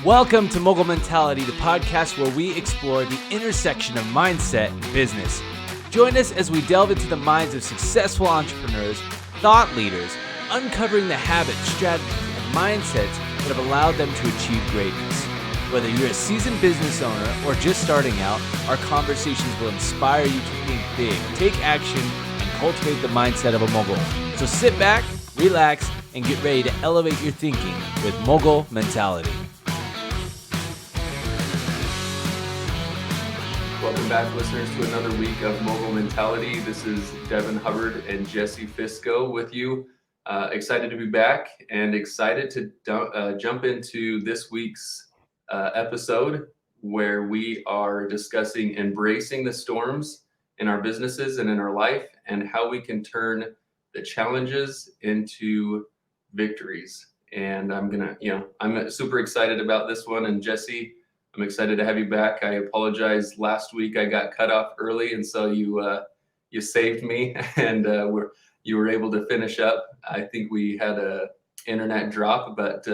Welcome to Mogul Mentality, the podcast where we explore the intersection of mindset and business. Join us as we delve into the minds of successful entrepreneurs, thought leaders, uncovering the habits, strategies, and mindsets that have allowed them to achieve greatness. Whether you're a seasoned business owner or just starting out, our conversations will inspire you to think big, take action, and cultivate the mindset of a mogul. So sit back, relax, and get ready to elevate your thinking with Mogul Mentality. Welcome back, listeners, to another week of Mogul Mentality. This is Devin, Hubbard, and Jesse Fisco with you. Excited to be back and excited to jump into this week's episode where we are discussing embracing the storms in our businesses and in our life and how we can turn the challenges into victories. And I'm super excited about this one. And Jesse, I'm excited to have you back. I apologize. Last week I got cut off early, and so you saved me, and you were able to finish up. I think we had a internet drop, but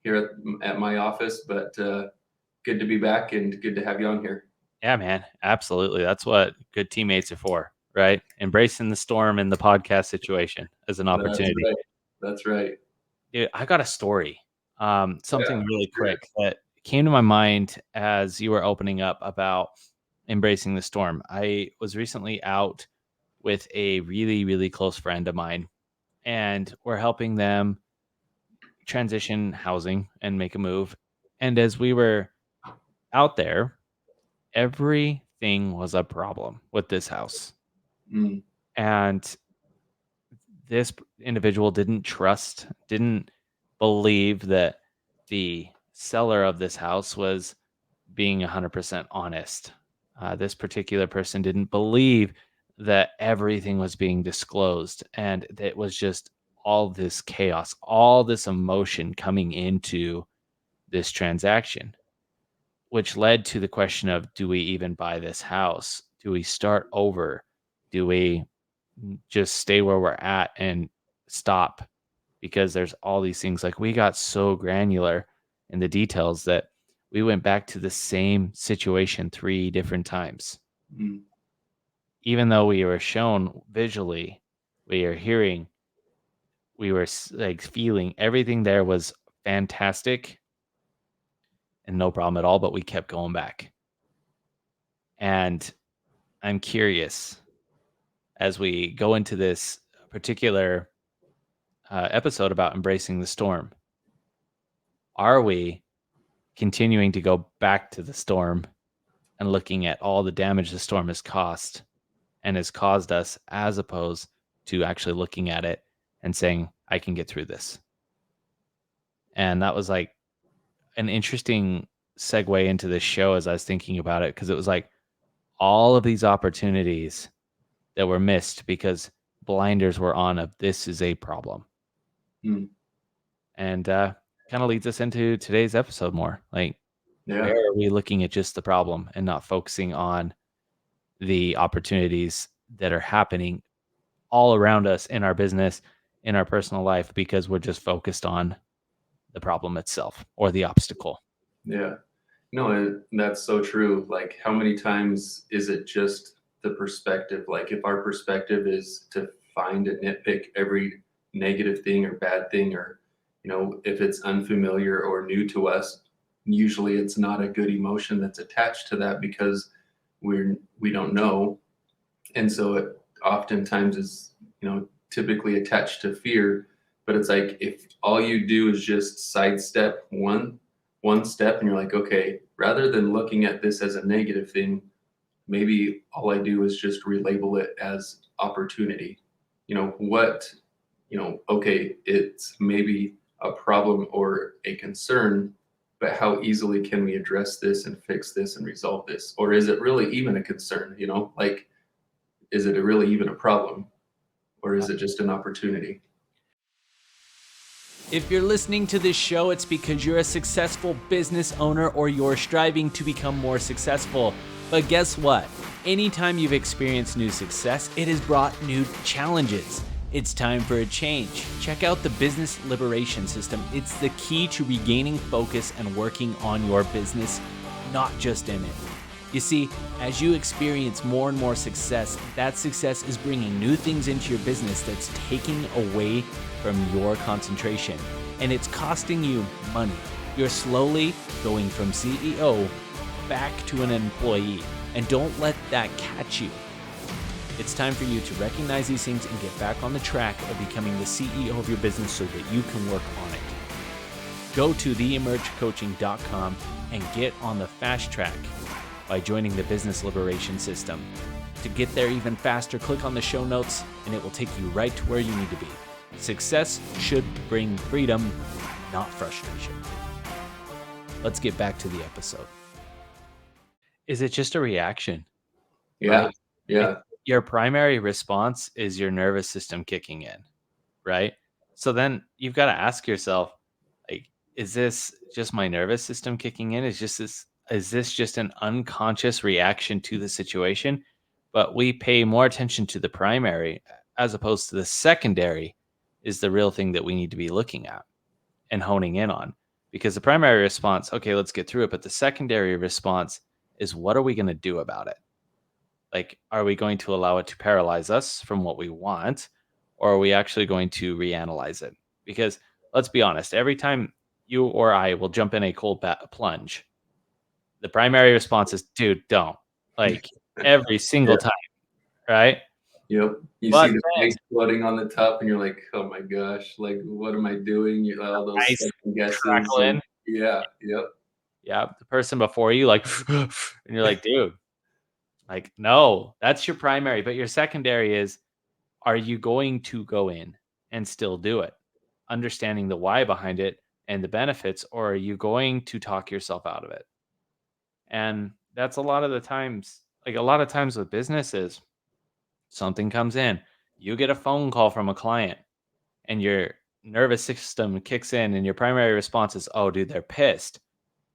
here at my office. But good to be back and good to have you on here. Yeah, man, absolutely. That's what good teammates are for, right? Embracing the storm in the podcast situation as an opportunity. That's right. Dude, I got a story. Something really quick that came to my mind as you were opening up about embracing the storm. I was recently out with a really, really close friend of mine, and we're helping them transition housing and make a move. And as we were out there, everything was a problem with this house. And this individual didn't believe that the seller of this house was being 100% honest. This particular person didn't believe that everything was being disclosed, and it was just all this chaos, all this emotion coming into this transaction, which led to the question of, do we even buy this house? Do we start over? Do we just stay where we're at and stop? Because there's all these things. Like, we got so granular in the details that we went back to the same situation 3 different times. Even though we were shown visually, we were hearing, we were like feeling, everything there was fantastic and no problem at all, but we kept going back. And I'm curious, as we go into this particular episode about embracing the storm, are we continuing to go back to the storm and looking at all the damage the storm has caused us, as opposed to actually looking at it and saying, I can get through this? And that was like an interesting segue into this show as I was thinking about it, because it was like all of these opportunities that were missed because blinders were on of this is a problem. And kind of leads us into today's episode more. Like, where are we looking at just the problem and not focusing on the opportunities that are happening all around us in our business, in our personal life, because we're just focused on the problem itself or the obstacle. Yeah. No, that's so true. Like, how many times is it just the perspective? Like, if our perspective is to find and nitpick every negative thing or bad thing, or, if it's unfamiliar or new to us, usually it's not a good emotion that's attached to that because we don't know. And so it oftentimes is, typically attached to fear. But it's like, if all you do is just sidestep one step, and you're like, okay, rather than looking at this as a negative thing, maybe all I do is just relabel it as opportunity. Okay, it's maybe a problem or a concern, but how easily can we address this and fix this and resolve this? Or is it really even a concern? Like, is it really even a problem? Or is it just an opportunity? If you're listening to this show, it's because you're a successful business owner or you're striving to become more successful. But guess what? Anytime you've experienced new success, it has brought new challenges. It's time for a change. Check out the Business Liberation System. It's the key to regaining focus and working on your business, not just in it. You see, as you experience more and more success, that success is bringing new things into your business that's taking away from your concentration, and it's costing you money. You're slowly going from CEO back to an employee, and don't let that catch you. It's time for you to recognize these things and get back on the track of becoming the CEO of your business so that you can work on it. Go to theemergecoaching.com and get on the fast track by joining the Business Liberation System. To get there even faster, click on the show notes and it will take you right to where you need to be. Success should bring freedom, not frustration. Let's get back to the episode. Is it just a reaction? Yeah. Right? Yeah. Your primary response is your nervous system kicking in, right? So then you've got to ask yourself, like, is this just my nervous system kicking in? Is this just an unconscious reaction to the situation? But we pay more attention to the primary as opposed to the secondary is the real thing that we need to be looking at and honing in on. Because the primary response, okay, let's get through it. But the secondary response is what are we going to do about it? Like, are we going to allow it to paralyze us from what we want, or are we actually going to reanalyze it? Because let's be honest, every time you or I will jump in a cold plunge, the primary response is, dude, don't. Like every single Yeah. time, right? Yep. You see But the then eggs floating on the top, and you're like, "Oh my gosh! Like, what am I doing?" All those ice second guesses, crackle and in. yeah, yep. Yeah, the person before you, like, and you're like, dude, like, no, that's your primary. But your secondary is, are you going to go in and still do it? Understanding the why behind it and the benefits, or are you going to talk yourself out of it? And that's a lot of the times, like a lot of times with businesses, something comes in, you get a phone call from a client, and your nervous system kicks in, and your primary response is, oh, dude, they're pissed.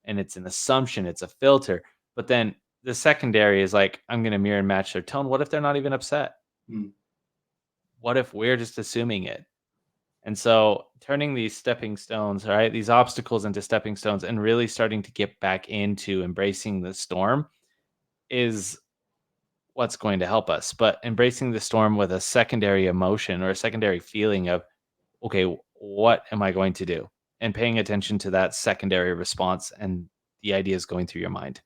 And it's an assumption, it's a filter. But then the secondary is like, I'm going to mirror and match their tone. What if they're not even upset? Mm. What if we're just assuming it? And so turning these stepping stones, right, these obstacles into stepping stones and really starting to get back into embracing the storm is what's going to help us. But embracing the storm with a secondary emotion or a secondary feeling of, okay, what am I going to do? And paying attention to that secondary response and the ideas going through your mind.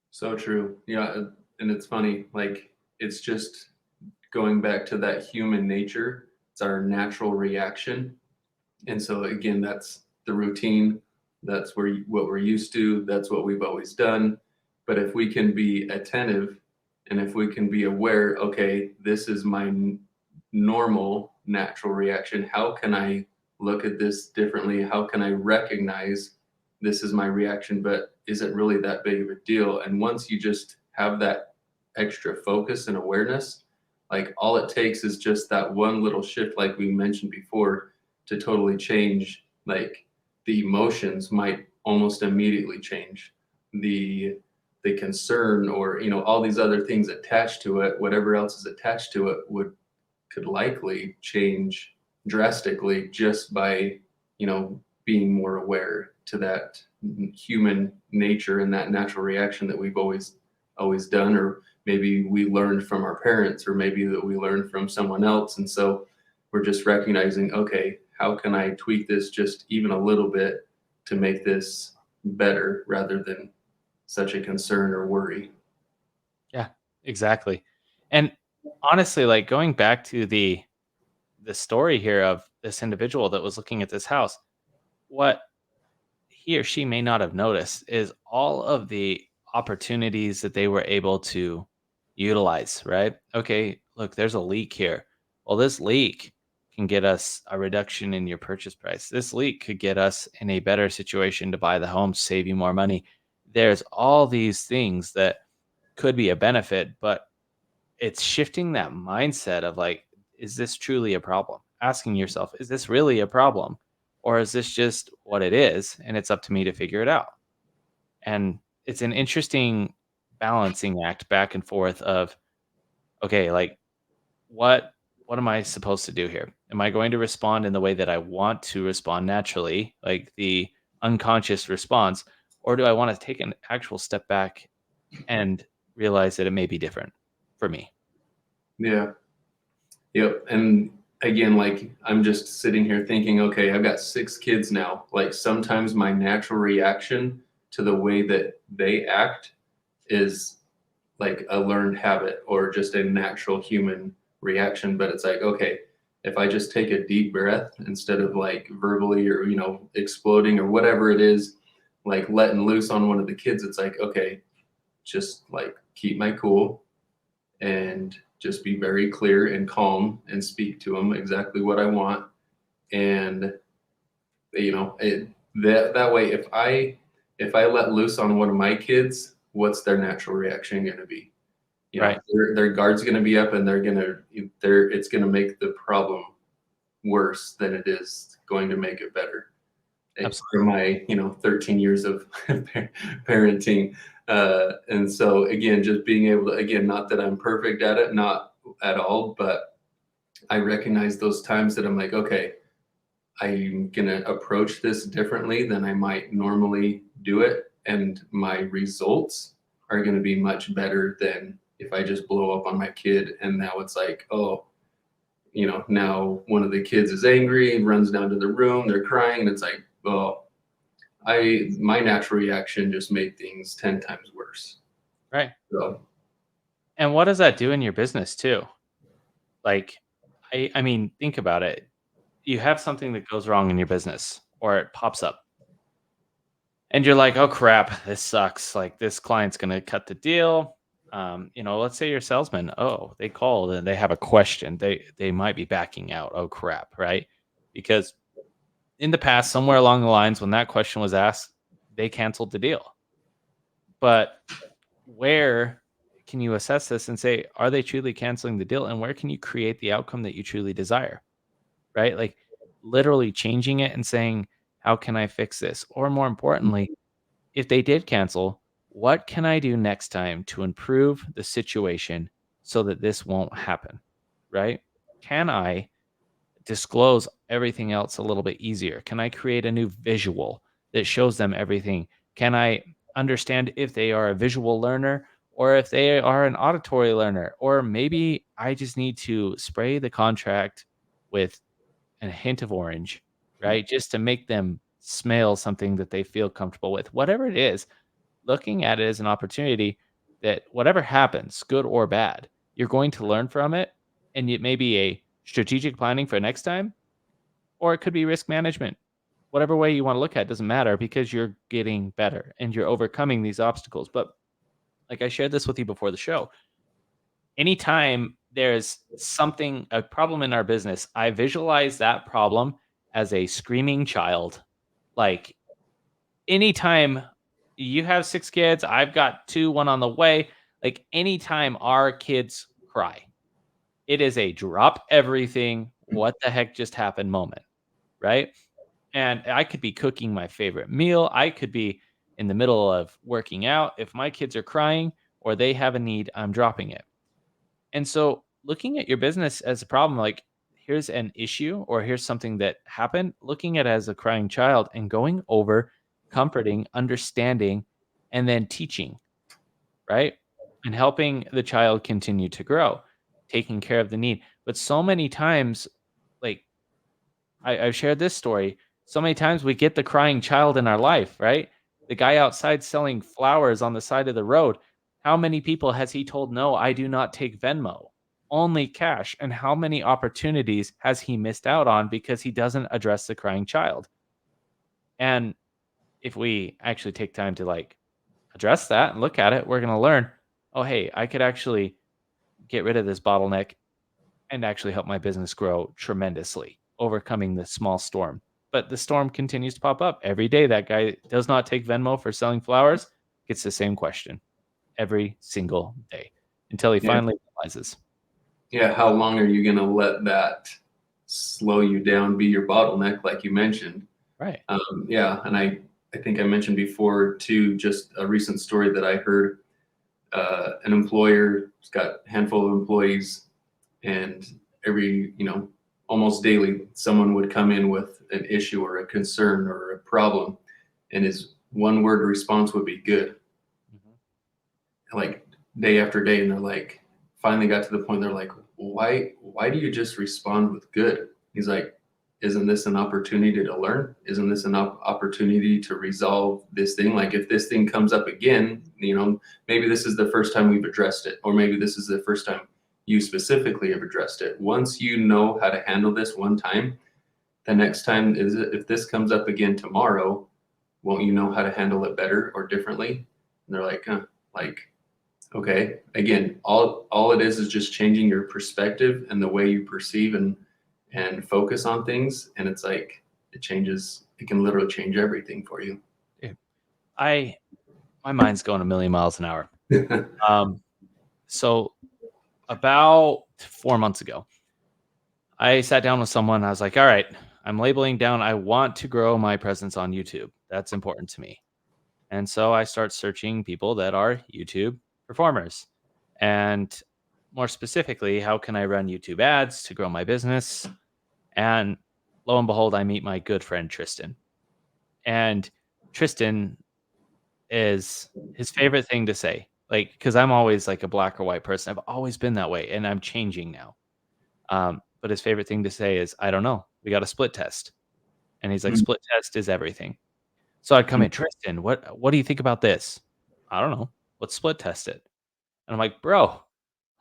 So true. Yeah, and it's funny. Like, it's just going back to that human nature. It's our natural reaction. And so again, that's the routine. That's what we're used to. That's what we've always done. But if we can be attentive and if we can be aware, okay, this is my normal natural reaction. How can I look at this differently? How can I recognize this is my reaction, but is it really that big of a deal? And once you just have that extra focus and awareness, like all it takes is just that one little shift, like we mentioned before, to totally change. Like the emotions might almost immediately change. The concern, or all these other things attached to it, whatever else is attached to it, could likely change drastically just by being more aware to that human nature and that natural reaction that we've always done, or maybe we learned from our parents, or maybe that we learned from someone else. And so we're just recognizing, okay, how can I tweak this just even a little bit to make this better rather than such a concern or worry. Yeah, exactly. And honestly, like going back to the story here of this individual that was looking at this house, what he or she may not have noticed is all of the opportunities that they were able to utilize, right? Okay, look, there's a leak here. Well, this leak can get us a reduction in your purchase price. This leak could get us in a better situation to buy the home, save you more money. There's all these things that could be a benefit, but it's shifting that mindset of like, is this truly a problem? Asking yourself, is this really a problem? Or is this just what it is? And it's up to me to figure it out. And it's an interesting balancing act back and forth of, okay, like what? what am I supposed to do here? Am I going to respond in the way that I want to respond naturally, like the unconscious response, or do I want to take an actual step back and realize that it may be different for me? Yeah. Yep. And again, like I'm just sitting here thinking, okay, I've got 6 kids now. Like sometimes my natural reaction to the way that they act is like a learned habit or just a natural human reaction. But it's like, okay, if I just take a deep breath instead of like verbally or, exploding or whatever it is, like letting loose on one of the kids, it's like, okay, just like keep my cool and just be very clear and calm and speak to them exactly what I want. And that way, if I let loose on one of my kids, what's their natural reaction going to be? Right. Their guard's going to be up, and it's going to make the problem worse than it is going to make it better. From Absolutely. my 13 years of parenting, and so again, just being able to, again, not that I'm perfect at it, not at all, but I recognize those times that I'm like, okay, I'm gonna approach this differently than I might normally do it, and my results are gonna be much better than if I just blow up on my kid and now it's like, oh, now one of the kids is angry and runs down to the room, they're crying, and it's like, well, my natural reaction just made things 10 times worse. Right. So And what does that do in your business too? Like, I mean, think about it. You have something that goes wrong in your business or it pops up and you're like, "Oh crap, this sucks. Like this client's going to cut the deal." Let's say your salesman, oh, they called and they have a question. They might be backing out. Oh crap, right? Because in the past, somewhere along the lines when that question was asked, they canceled the deal. But where can you assess this and say, are they truly canceling the deal? And where can you create the outcome that you truly desire? Right? Like literally changing it and saying, how can I fix this? Or more importantly, if they did cancel, what can I do next time to improve the situation so that this won't happen? Right? Can I disclose everything else a little bit easier? Can I create a new visual that shows them everything? Can I understand if they are a visual learner or if they are an auditory learner? Or maybe I just need to spray the contract with a hint of orange, right? Just to make them smell something that they feel comfortable with. Whatever it is, looking at it as an opportunity that whatever happens, good or bad, you're going to learn from it. And it may be a strategic planning for next time, or it could be risk management. Whatever way you want to look at it doesn't matter because you're getting better and you're overcoming these obstacles. But like I shared this with you before the show, anytime there's something, a problem in our business, I visualize that problem as a screaming child. Like anytime you have 6 kids, I've got 2, 1 on the way, like, anytime our kids cry, it is a drop everything, what the heck just happened moment, right? And I could be cooking my favorite meal, I could be in the middle of working out, if my kids are crying or they have a need, I'm dropping it. And so looking at your business as a problem, like here's an issue or here's something that happened, looking at it as a crying child and going over, comforting, understanding, and then teaching, right? And helping the child continue to grow, taking care of the need. But so many times, like I've shared this story. So many times we get the crying child in our life, right? The guy outside selling flowers on the side of the road. How many people has he told, no, I do not take Venmo, only cash? And how many opportunities has he missed out on because he doesn't address the crying child? And if we actually take time to like address that and look at it, we're going to learn, oh, hey, I could actually get rid of this bottleneck and actually help my business grow tremendously, overcoming the small storm. But the storm continues to pop up every day. That guy does not take Venmo for selling flowers, gets the same question every single day until he yeah, finally realizes. yeah. How long are you gonna let that slow you down, be your bottleneck, like you mentioned? Right. Yeah, and I think I mentioned before too, just a recent story that I heard. An employer has got a handful of employees, and every, almost daily, someone would come in with an issue or a concern or a problem, and his one word response would be good, Mhm. like day after day. And they're like, finally got to the point they're like, why do you just respond with good? He's like, isn't this an opportunity to learn? Isn't this an opportunity to resolve this thing? Like, if this thing comes up again, maybe this is the first time we've addressed it, or maybe this is the first time you specifically have addressed it. Once you know how to handle this one time, the next time is, if this comes up again tomorrow, won't you know how to handle it better or differently? And they're like, huh, like, okay. Again, all it is just changing your perspective and the way you perceive and focus on things. And it's like, it changes. It can literally change everything for you. Dude, I my mind's going a million miles an hour. Um, so about 4 months ago, I sat down with someone. I was like, all right, I'm labeling down. I want to grow my presence on YouTube. That's important to me. And so I start searching people that are YouTube performers. And more specifically, how can I run YouTube ads to grow my business? And lo and behold, I meet my good friend Tristan. And Tristan is his favorite thing to say, like, because I'm always like a black or white person. I've always been that way, and I'm changing now. But his favorite thing to say is, I don't know. We got a split test. And he's like, Mm, split test is everything. So I'd come mm. in, Tristan, what do you think about this? I don't know. Let's split test it. And I'm like, bro,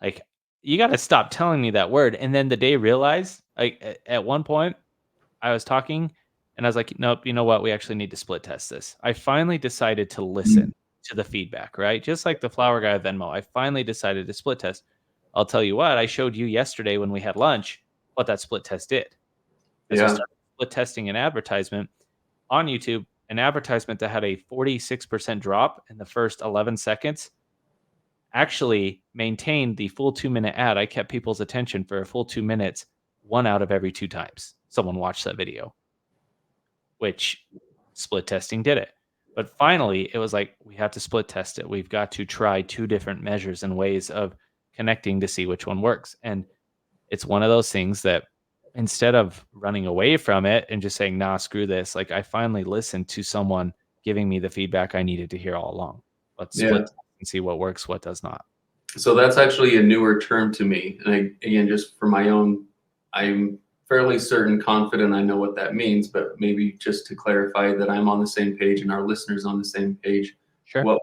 like, you gotta stop telling me that word. And then the day realized, like, at one point, I was talking and I was like, nope, you know what? We actually need to split test this. I finally decided to listen to the feedback, right? Just like the flower guy at Venmo, I finally decided to split test. I'll tell you what, I showed you yesterday when we had lunch what that split test did. As I Yeah. started split testing an advertisement on YouTube, an advertisement that had a 46% drop in the first 11 seconds actually maintained the full 2-minute ad. I kept people's attention for a full 2 minutes, one out of every two times someone watched that video, which split testing did it. But finally, it was like, we have to split test it. We've got to try two different measures and ways of connecting to see which one works. And it's one of those things that instead of running away from it and just saying, nah, screw this, like I finally listened to someone giving me the feedback I needed to hear all along. Let's split Yeah. test and see what works, what does not. So that's actually a newer term to me. And again, just for my own, I'm fairly certain, confident I know what that means, but maybe just to clarify that I'm on the same page and our listeners on the same page, Sure.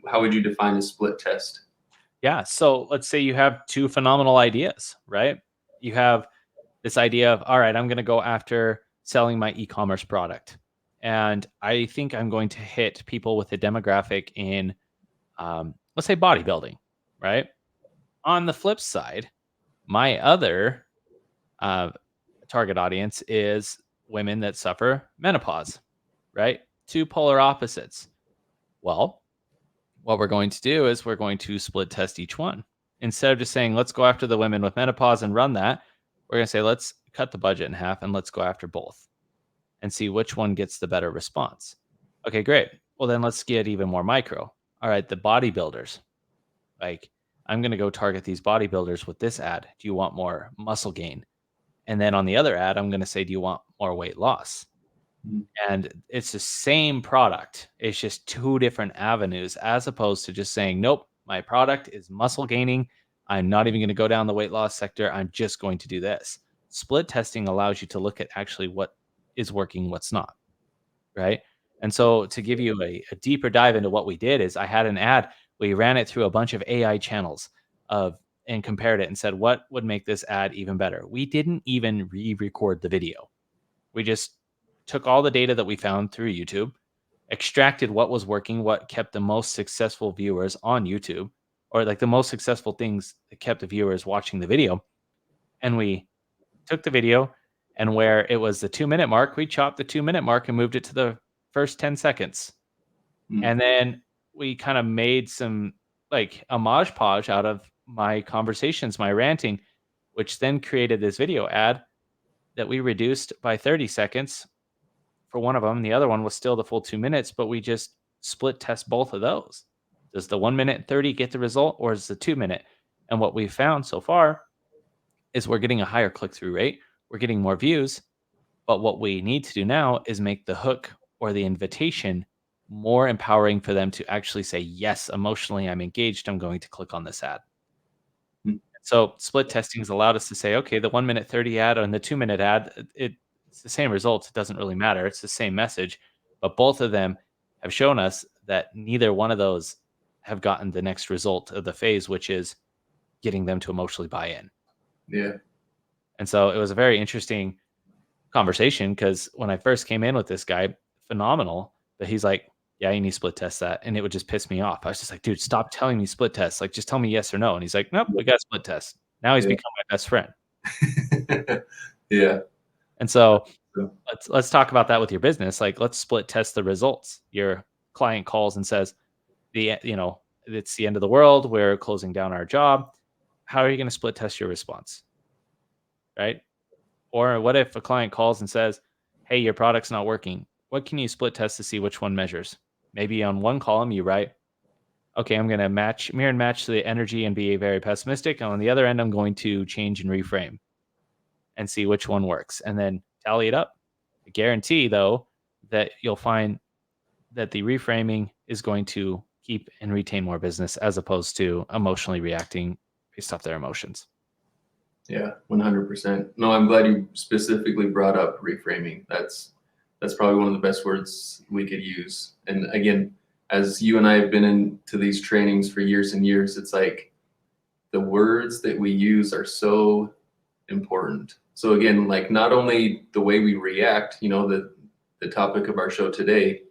how would you define a split test? Yeah. So let's say you have two phenomenal ideas, right? You have this idea of, all right, I'm going to go after selling my e commerce product. And I think I'm going to hit people with a demographic in, let's say, bodybuilding, right? On the flip side, my other uh, target audience is women that suffer menopause, right? Two polar opposites. Well, what we're going to do is we're going to split test each one. Instead of just saying, let's go after the women with menopause and run that, we're going to say, let's cut the budget in half and let's go after both and see which one gets the better response. Okay, great. Well, then let's get even more micro. All right, the bodybuilders. Like, I'm going to go target these bodybuilders with this ad. Do you want more muscle gain? And then on the other ad, I'm going to say, do you want more weight loss? Mm. And it's the same product. It's just two different avenues as opposed to just saying, nope, my product is muscle gaining. I'm not even going to go down the weight loss sector. I'm just going to do this. Split testing allows you to look at actually what is working, what's not. Right. And so to give you a deeper dive into what we did is I had an ad. We ran it through a bunch of AI channels of and compared it and said, what would make this ad even better? We didn't even re-record the video. We just took all the data that we found through YouTube, extracted what was working, what kept the most successful viewers on YouTube, or like the most successful things that kept the viewers watching the video. And we took the video and where it was the 2-minute mark, we chopped the 2-minute mark and moved it to the first 10 seconds. Mm. And then we kind of made some like a Mod Podge out of my conversations, my ranting, which then created this video ad that we reduced by 30 seconds for one of them. The other one was still the full 2 minutes, but we just split test both of those. Does the 1 minute 30 get the result or is the 2 minute? And what we found so far is we're getting a higher click-through rate, we're getting more views, but what we need to do now is make the hook or the invitation more empowering for them to actually say, "Yes, emotionally, I'm engaged. I'm going to click on this ad." Mm. So split testing has allowed us to say, okay, the 1 minute 30 ad and the 2 minute ad, it's the same results. It doesn't really matter. It's the same message. But both of them have shown us that neither one of those have gotten the next result of the phase, which is getting them to emotionally buy in. Yeah. And so it was a very interesting conversation because when I first came in with this guy, phenomenal, but he's like, yeah, you need to split test that. And it would just piss me off. I was just like, dude, stop telling me split test. Like, just tell me yes or no. And he's like, nope, we got split test. Now he's Yeah. become my best friend. Yeah. And so So, let's talk about that with your business. Like, let's split test the results. Your client calls and says, it's the end of the world. We're closing down our job. How are you going to split test your response? Right. Or what if a client calls and says, "Hey, your product's not working." What can you split test to see which one measures? Maybe on one column you write, "Okay, I'm going to mirror and match the energy and be very pessimistic." And on the other end, I'm going to change and reframe and see which one works, and then tally it up. I guarantee, though, that you'll find that the reframing is going to keep and retain more business as opposed to emotionally reacting based off their emotions. yeah, 100%. No, I'm glad you specifically brought up reframing. That's probably one of the best words we could use. And again, as you and I have been into these trainings for years and years, it's like the words that we use are so important. So again, like not only the way we react, the topic of our show today,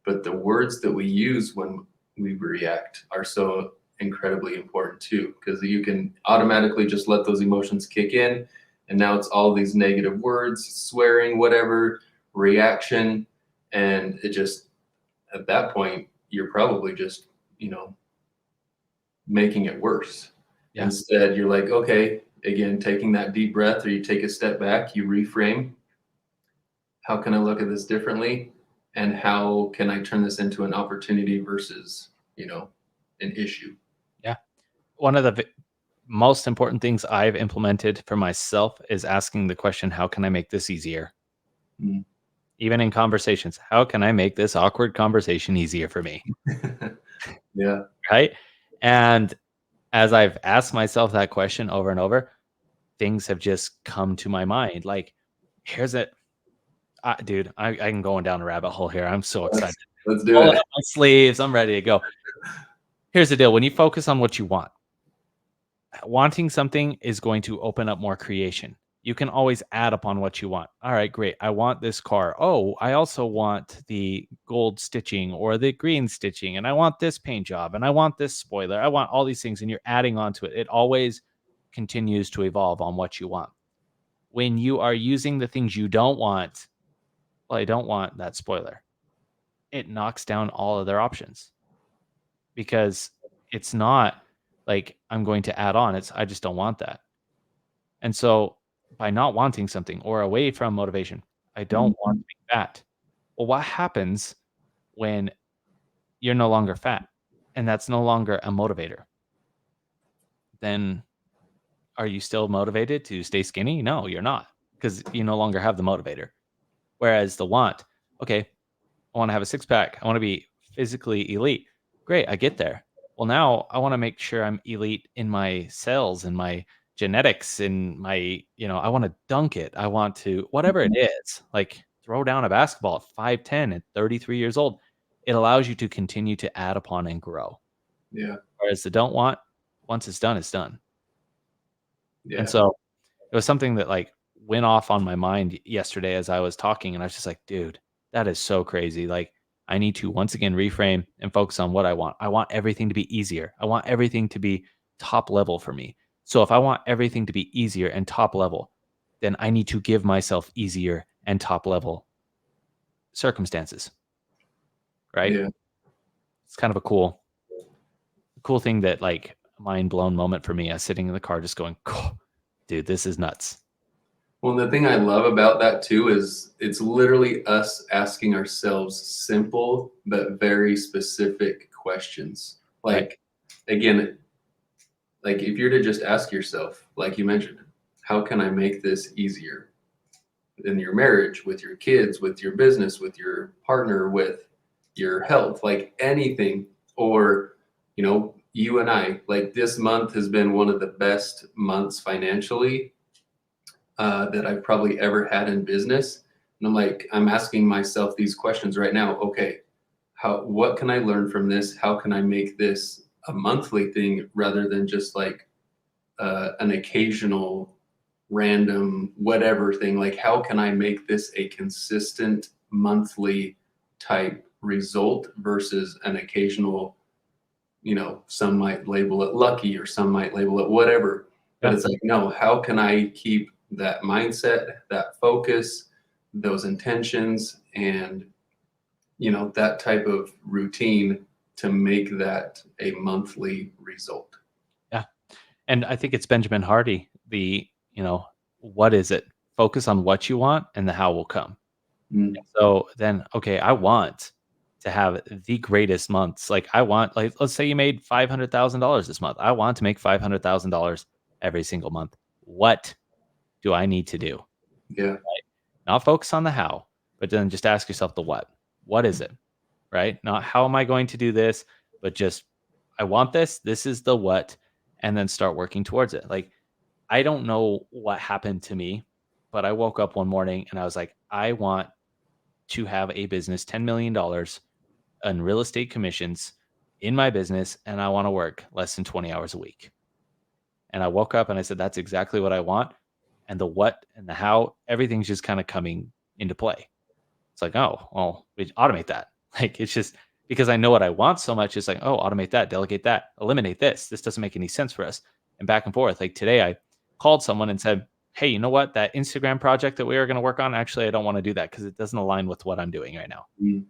but the words that we use when we react are so incredibly important too, because you can automatically just let those emotions kick in, and now it's all these negative words, swearing, whatever, reaction, and it just at that point you're probably just making it worse. Yeah. Instead, you're like, okay, again, taking that deep breath, or you take a step back, you reframe. How can I look at this differently? And how can I turn this into an opportunity versus, an issue? Yeah. One of the most important things I've implemented for myself is asking the question, how can I make this easier? Mm. Even in conversations, how can I make this awkward conversation easier for me? Yeah. Right. And as I've asked myself that question over and over, things have just come to my mind. Like, here's it. Dude, I can go down a rabbit hole here. I'm so excited. Let's do Rolling it. up my sleeves. I'm ready to go. Here's the deal. When you focus on what you want, wanting something is going to open up more creation. You can always add upon what you want. All right, great. I want this car. Oh, I also want the gold stitching or the green stitching, and I want this paint job, and I want this spoiler. I want all these things, and you're adding on to it. It always continues to evolve on what you want. When you are using the things you don't want, well, I don't want that spoiler. It knocks down all other options because it's not like I'm going to add on. It's I just don't want that. And so by not wanting something or away from motivation, I don't want Mhm. to be fat. Well, what happens when you're no longer fat and that's no longer a motivator? Then are you still motivated to stay skinny? No, you're not because you no longer have the motivator. Whereas the want, okay, I want to have a six pack. I want to be physically elite. Great, I get there. Well, now I want to make sure I'm elite in my cells and my genetics and my, I want to dunk it. I want to, whatever it is, like throw down a basketball at 5'10 at 33 years old. It allows you to continue to add upon and grow. Yeah. Whereas the don't want, once it's done, it's done. And Yeah. so it was something that like went off on my mind yesterday as I was talking, and I was just like, dude, that is so crazy. Like, I need to once again reframe and focus on what I want. I want everything to be easier. I want everything to be top level for me. So if I want everything to be easier and top level, then I need to give myself easier and top level circumstances, right? Yeah. It's kind of a cool thing that like mind blown moment for me. I was sitting in the car just going, "Cool, dude, this is nuts." Well, the thing I love about that too is it's literally us asking ourselves simple but very specific questions. Right. Like, again, like if you're to just ask yourself, like you mentioned, how can I make this easier in your marriage, with your kids, with your business, with your partner, with your health, like anything. Or, you and I, like this month has been one of the best months financially that I've probably ever had in business. And I'm asking myself these questions right now. Okay, what can I learn from this? How can I make this a monthly thing rather than just like an occasional random whatever thing? Like, how can I make this a consistent monthly type result versus an occasional, some might label it lucky or some might label it whatever. But Yeah. it's like, no, how can I keep that mindset, that focus, those intentions, and, that type of routine to make that a monthly result? Yeah. And I think it's Benjamin Hardy, what is it? Focus on what you want and the how will come. Mm, So then, okay, I want to have the greatest months. Like I want, like, let's say you made $500,000 this month. I want to make $500,000 every single month. What do I need to do? yeah. Not focus on the how, but then just ask yourself the what. What is it? Right? Not how am I going to do this, but just I want this. This is the what, and then start working towards it. Like I don't know what happened to me, but I woke up one morning and I was like, I want to have a business, $10 million in real estate commissions in my business, and I want to work less than 20 hours a week. And I woke up and I said, that's exactly what I want. And the what and the how, everything's just kind of coming into play. It's like, oh, well, we automate that. Like it's just because I know what I want so much. It's like, oh, automate that, delegate that, eliminate this. This doesn't make any sense for us. And back and forth. Like today, I called someone and said, hey, you know what? That Instagram project that we were going to work on, actually, I don't want to do that because it doesn't align with what I'm doing right now. Mm.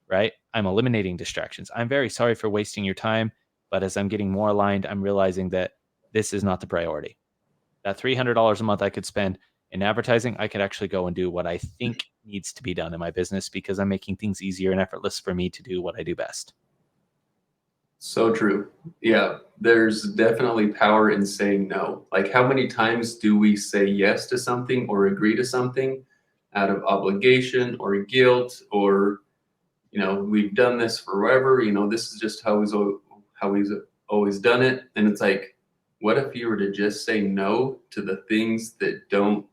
Right? I'm eliminating distractions. I'm very sorry for wasting your time. But as I'm getting more aligned, I'm realizing that this is not the priority. That $300 a month I could spend in advertising, I could actually go and do what I think needs to be done in my business because I'm making things easier and effortless for me to do what I do best. So true. Yeah, there's definitely power in saying no. Like, how many times do we say yes to something or agree to something out of obligation or guilt, or, we've done this forever, this is just how he's always done it. And it's like, what if you were to just say no to the things that don't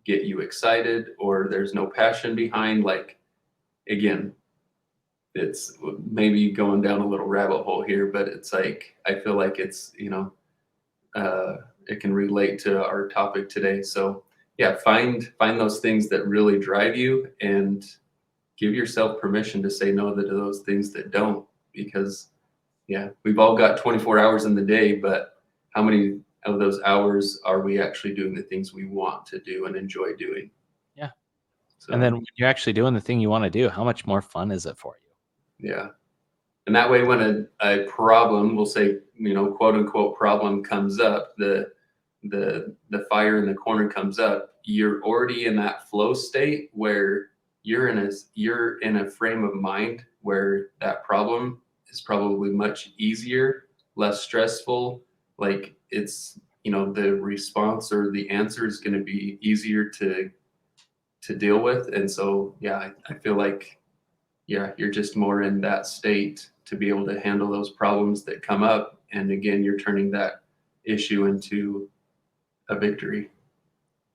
get you excited or there's no passion behind? Like, again, it's maybe going down a little rabbit hole here, but it's like I feel like it's it can relate to our topic today. So yeah, find those things that really drive you and give yourself permission to say no to those things that don't. Because yeah, we've all got 24 hours in the day, but how many of those hours are we actually doing the things we want to do and enjoy doing? Yeah. And So then when you're actually doing the thing you want to do, how much more fun is it for you? yeah. And that way, when a problem, we'll say, quote unquote problem comes up, the fire in the corner comes up, you're already in that flow state where you're in a frame of mind where that problem is probably much easier, less stressful. Like it's, the response or the answer is going to be easier to deal with. And so, yeah, I feel like, yeah, you're just more in that state to be able to handle those problems that come up. And again, you're turning that issue into a victory.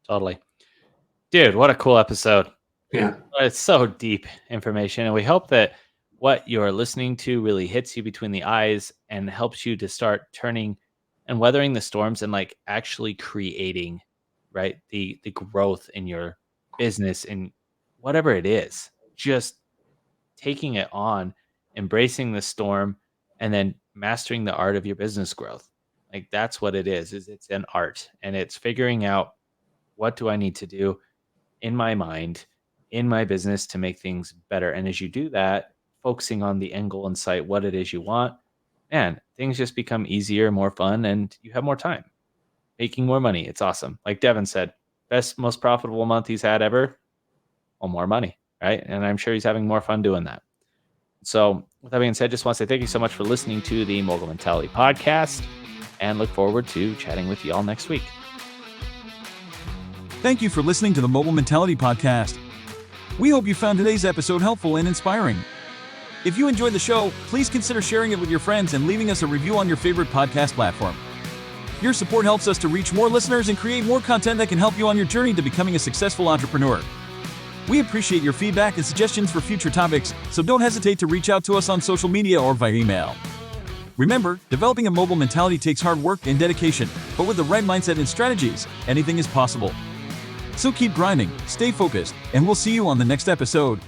Totally. Dude, what a cool episode. Yeah. It's so deep information. And we hope that what you're listening to really hits you between the eyes and helps you to start turning and weathering the storms and like actually creating, right? The growth in your business and whatever it is. Just taking it on, embracing the storm, and then mastering the art of your business growth. Like that's what it is it's an art and it's figuring out what do I need to do in my mind, in my business to make things better. And as you do that, focusing on the end goal in sight, what it is you want, man, things just become easier, more fun, and you have more time making more money. It's awesome. Like Devin said, best, most profitable month he's had ever, well, more money, right? And I'm sure he's having more fun doing that. So, with that being said, just want to say thank you so much for listening to the Mogul Mentality podcast and look forward to chatting with you all next week. Thank you for listening to the Mogul Mentality podcast. We hope you found today's episode helpful and inspiring. If you enjoyed the show, please consider sharing it with your friends and leaving us a review on your favorite podcast platform. Your support helps us to reach more listeners and create more content that can help you on your journey to becoming a successful entrepreneur. We appreciate your feedback and suggestions for future topics, so don't hesitate to reach out to us on social media or via email. Remember, developing a mobile mentality takes hard work and dedication, but with the right mindset and strategies, anything is possible. So keep grinding, stay focused, and we'll see you on the next episode.